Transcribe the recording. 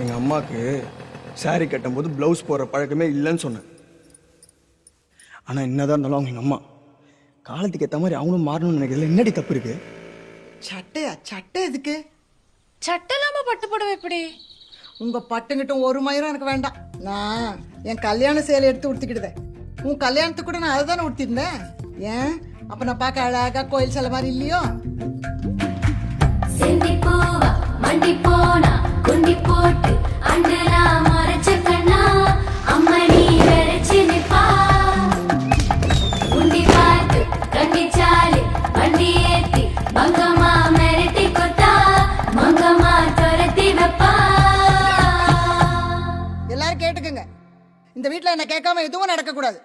எங்கள் அம்மாவுக்கு சாரி கட்டும்போது ப்ளவுஸ் போடுற பழக்கமே இல்லைன்னு சொன்னேன். ஆனால் என்னதான் இருந்தாலும் அவங்க எங்கள் அம்மா காலத்துக்கு ஏற்ற மாதிரி அவங்களும் மாறணும்னு நினைக்கிறதுல என்னடி தப்பு இருக்கு? சட்டை எதுக்கு? சட்டை இல்லாம பட்டு புடவை எப்படி? உங்க பட்டுங்கிட்டும் ஒரு மயிரும் எனக்கு வேண்டாம். நான் என் கல்யாண சேலை எடுத்து உடுத்திக்கிடுதேன். உன் கல்யாணத்துக்கு கூட நான் அதை தானே உடுத்திருந்தேன். ஏன் அப்ப நான் பார்க்க அழகா கோயில் சில மாதிரி இல்லையோ? செந்தி பூவா மண்டி போனா குண்டி போட்டு அண்டனா மறைச்ச கண்ணா அம்மணி வெறச்சி நிப்பா குண்டி பார்த்து கண்டி சாலி வண்டி ஏத்தி மங்கம்மா மெரட்டி கொத்தா மங்கம்மா துரத்தி வைப்பா. எல்லாரும் கேட்டுக்குங்க, இந்த வீட்டுல என்ன கேட்காம எதுவும் நடக்க கூடாது.